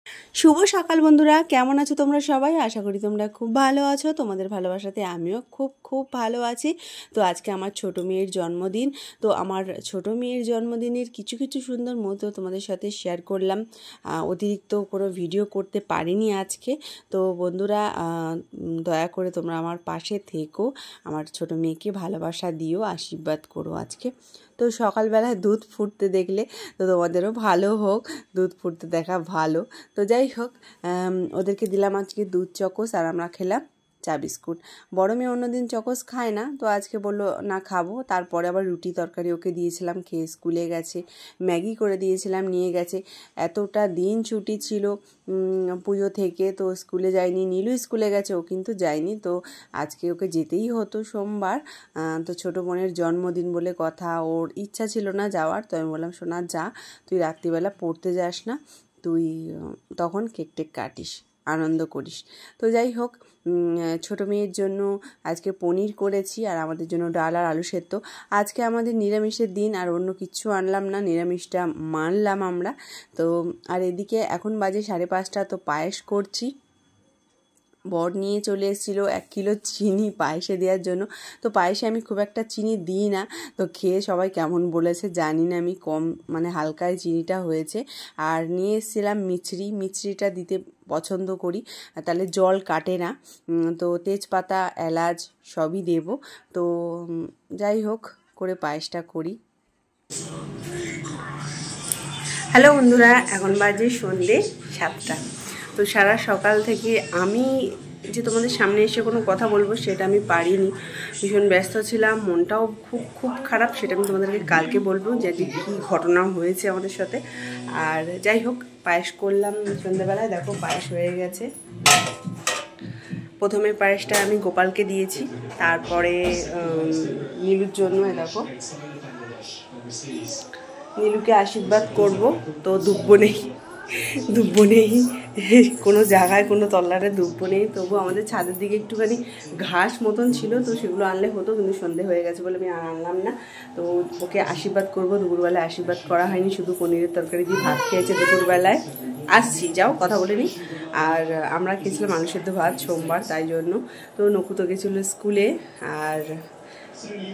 শুভ সকাল বন্ধুরা, কেমন আছো তোমরা সবাই? আশা করি তোমরা খুব ভালো আছো। তোমাদের ভালোবাসাতে আমিও খুব ভালো আছি। তো আজকে আমার ছোট মেয়ের জন্মদিন। তো আমার ছোট মেয়ের জন্মদিনের কিছু সুন্দর মুহূর্ত তোমাদের সাথে শেয়ার করলাম। অতিরিক্ত কোনো ভিডিও করতে পারিনি আজকে। তো বন্ধুরা, দয়া করে তোমরা আমার পাশে থেকো, আমার ছোট মেয়েকে ভালোবাসা দিও, আশীর্বাদ করো আজকে। তো সকালবেলায় দুধ ফুটতে দেখলে তো তোমাদেরও ভালো হোক, দুধ ফুটতে দেখা ভালো। তো যাই হোক, ওদেরকে দিলাম আজকে দুধ চকোস আর আমরা খেলাম চা বিস্কুট। বড় মেয়ে অন্যদিন চকোস খায় না, তো আজকে বললো না খাবো। তারপরে আবার রুটি তরকারি ওকে দিয়েছিলাম, খেয়ে স্কুলে গেছে। ম্যাগি করে দিয়েছিলাম, নিয়ে গেছে। এতটা দিন ছুটি ছিল পুজো থেকে, তো স্কুলে যায়নি। নীলু স্কুলে গেছে, ও কিন্তু যায়নি। তো আজকে ওকে যেতেই হতো সোমবার। তো ছোটো বোনের জন্মদিন বলে কথা, ওর ইচ্ছা ছিল না যাওয়ার। তো আমি বললাম, সোনা যা, তুই রাত্রিবেলা পড়তে যাস না, তুই তখন কেক টেক কাটিস, আনন্দ করিস। তো যাই হোক, ছোটো মেয়ের জন্য আজকে পনির করেছি, আর আমাদের জন্য ডাল আর আলু সেদ্ধ। আজকে আমাদের নিরামিষের দিন, আর অন্য কিচ্ছু আনলাম না, নিরামিষটা মানলাম আমরা। তো আর এদিকে এখন বাজে 5:30, তো পায়েস করছি। বর নিয়ে চলে এসেছিলো 1 কিলো চিনি পায়েসে দেওয়ার জন্য। তো পায়েসে আমি খুব একটা চিনি দিই না, তো খেয়ে সবাই কেমন বলেছে জানি না, আমি কম মানে হালকায় চিনিটা হয়েছে। আর নিয়ে এসেছিলাম মিছরিটা দিতে পছন্দ করি, তাহলে জল কাটে না। তো তেজপাতা এলাচ সবই দেব। তো যাই হোক করে পায়েসটা করি। হ্যালো বন্ধুরা, এখন বাজে সন্ধ্যে 7টা। তো সারা সকাল থেকে আমি যে তোমাদের সামনে এসে কোনো কথা বলবো সেটা আমি পারিনি, ভীষণ ব্যস্ত ছিলাম, মনটাও খুব খারাপ। সেটা আমি তোমাদেরকে কালকে বলবো যে কী ঘটনা হয়েছে আমাদের সাথে। আর যাই হোক, পায়েস করলাম সন্ধ্যেবেলায়। দেখো পায়েস হয়ে গেছে। প্রথমে পায়েসটা আমি গোপালকে দিয়েছি, তারপরে নীলুর জন্য দেখো নীলুকে আশীর্বাদ করব। তো দুব্বো নেই কোনো জায়গায়, কোনো তল্লারে দুব্বো নেই। তবু আমাদের ছাদের দিকে একটুখানি ঘাস মতন ছিল, তো সেগুলো আনলে হতো, কিন্তু সন্ধে হয়ে গেছে বলে আমি আর আনলাম না। তো ওকে আশীর্বাদ করবো। দুপুরবেলায় আশীর্বাদ করা হয়নি, শুধু পনিরের তরকারি দিয়ে ভাত খেয়েছে দুপুরবেলায়। আসছি, যাও কথা বলে নিই। আর আমরা খেয়েছিলাম আলু সেদ্ধ ভাত, সোমবার তাই জন্য। তো নকু তো গেছিলো স্কুলে। আর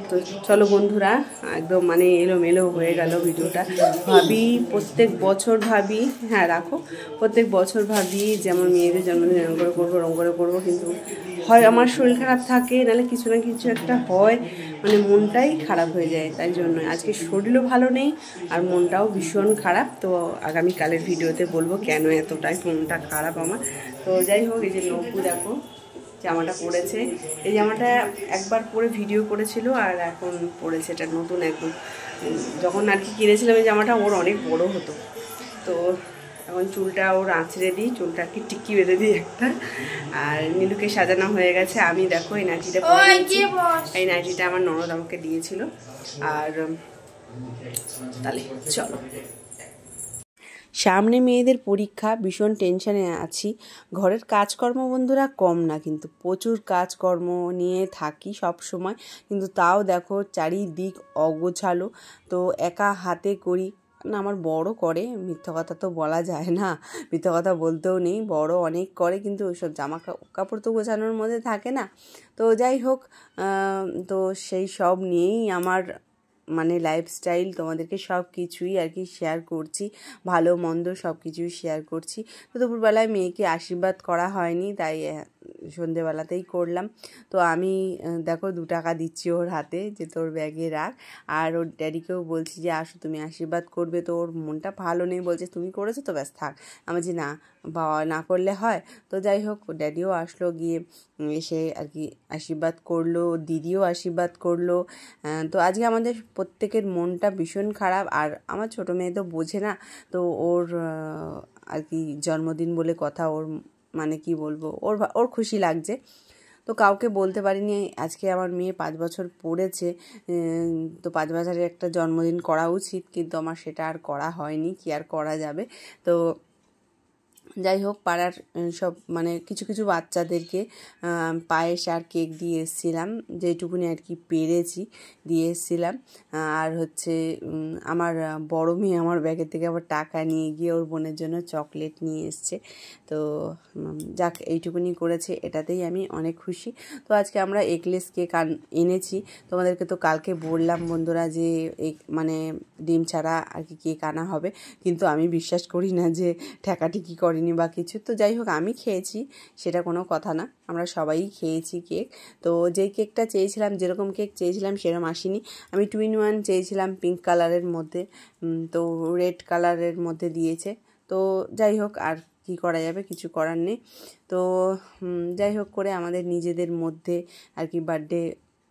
তো চলো বন্ধুরা, একদম মানে এলোমেলো হয়ে গেল ভিডিওটা। ভাবি প্রত্যেক বছর ভাবি, হ্যাঁ রাখো, প্রত্যেক বছর ভাবি যে আমার মেয়েদের জন্মদিন এরকম করে করবো, ওরকম করে করবো, কিন্তু হয় আমার শরীর খারাপ থাকে, নাহলে কিছু না কিছু একটা হয়, মানে মনটাই খারাপ হয়ে যায়। তাই জন্য আজকে শরীরও ভালো নেই আর মনটাও ভীষণ খারাপ। তো আগামীকালের ভিডিওতে বলবো কেন এতটাই মনটা খারাপ আমার। তো যাই হোক, এই যে নকু দেখো জামাটা পরেছে। এই জামাটা একবার পরে ভিডিও করেছিল, আর এখন পরেছে, এটা নতুন একদম। যখন আর কি কিনেছিলাম এই জামাটা, ওর অনেক বড় হতো। তো এখন চুলটা ওর আঁচড়ে দিই, চুলটা কি টিক্কি বেঁধে দিই একটা। আর নীলুকে সাজানো হয়ে গেছে। আমি দেখো এই নাইটিটা পরে নিয়েছি। এই নাইটিটা আমার ননদ আমাকে দিয়েছিল। আর তাহলে চলো, সামনে মেয়েদের পরীক্ষা, ভীষণ টেনশানে আছি। ঘরের কাজকর্ম বন্ধুরা কম না, কিন্তু প্রচুর কাজকর্ম নিয়ে থাকি সব সময়, কিন্তু তাও দেখো চারিদিক অগোছালো। তো একা হাতে করি না, আমার বড় করে, মিথ্যা কথা তো বলা যায় না, মিথ্যা কথা বলতেও নেই, বড় অনেক করে, কিন্তু ওইসব জামা কাপড় তো গোছানোর মধ্যে থাকে না। তো যাই হোক, তো সেই সব নিয়েই আমার মানে লাইফস্টাইল, তোমাদেরকে সব কিছুই আর কি শেয়ার করছি, ভালো মন্দ সব কিছুই শেয়ার করছি। তো দুপুরবেলায় মেয়েকে আশীর্বাদ করা হয়নি, তাই সন্ধেবেলাতেই করলাম। তো আমি দেখো 2 টাকা দিচ্ছি ওর হাতে, যে তোর ব্যাগে রাখ। আর ওর ড্যাডিকেও বলছি যে আসো তুমি আশীর্বাদ করবে। তো ওর মনটা ভালো নেই, বলছে তুমি করেছো তো ব্যাস থাক। আমি বলছি না বাবা, না করলে হয়। তো যাই হোক, ড্যাডিও আসলো, গিয়ে এসে আর কি আশীর্বাদ করলো, দিদিও আশীর্বাদ করলো। তো আজকে আমাদের প্রত্যেকের মনটা ভীষণ খারাপ। আর আমার ছোটো মেয়ে তো বোঝে না, তো ওর আর কি জন্মদিন বলে কথা, ওর মানে কি বলবো, ওর খুশি লাগছে। তো কাউকে বলতে পারিনি আজকে আমার মেয়ে 5 বছর পড়েছে। তো 5 বছরের একটা জন্মদিন করা উচিত, কিন্তু আমার সেটা আর করা হয়নি, কি আর করা যাবে। তো যাই হোক, পাড়ার সব মানে কিছু কিছু বাচ্চাদেরকে পায়েস আর কেক দিয়ে এসেছিলাম, যেটুকুনি আর কি পেরেছি দিয়ে এসেছিলাম। আর হচ্ছে আমার বড় মেয়ে আমার ব্যাগের থেকে আবার টাকা নিয়ে গিয়ে ওর বোনের জন্য চকলেট নিয়ে এসছে। তো যাক, এইটুকুনি করেছে, এটাতেই আমি অনেক খুশি। তো আজকে আমরা এগলেস কেক এনেছি। তোমাদেরকে তো কালকে বললাম বন্ধুরা যে মানে ডিম ছাড়া আর কি কেক আনা হবে, কিন্তু আমি বিশ্বাস করি না যে ঠেকাঠেকি করেনি বা কিছু। তো যাই হোক, আমি খেয়েছি, সেটা কোনো কথা না, আমরা সবাই খেয়েছি কেক। তো যেই কেকটা চেয়েছিলাম, যেরকম কেক চেয়েছিলাম সেরকম আসেনি। আমি 2-in-1 চেয়েছিলাম পিঙ্ক কালারের মধ্যে, তো রেড কালারের মধ্যে দিয়েছে। তো যাই হোক, আর কি করা যাবে, কিছু করার নেই। তো যাই হোক করে আমাদের নিজেদের মধ্যে আর কি বার্থডে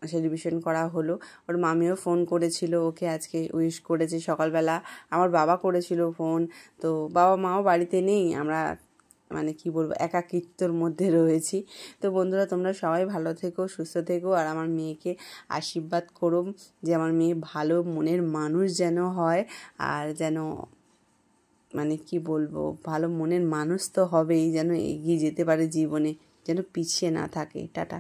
সেলিব্রেশন করা হলো। ওর মামিও ফোন করেছিল, ওকে আজকে উইশ করেছে সকালবেলা। আমার বাবা করেছিল ফোন। তো বাবা মাও বাড়িতে নেই, আমরা মানে কি বলবো, একাকিত্বর মধ্যে রয়েছি। তো বন্ধুরা, তোমরা সবাই ভালো থেকো, সুস্থ থেকো, আর আমার মেয়েকে আশীর্বাদ করো যে আমার মেয়ে ভালো মনের মানুষ যেন হয়, আর যেন মানে কি বলবো, ভালো মনের মানুষ তো হবেই, যেন এগিয়ে যেতে পারে জীবনে, যেন পিছিয়ে না থাকে। টাটা।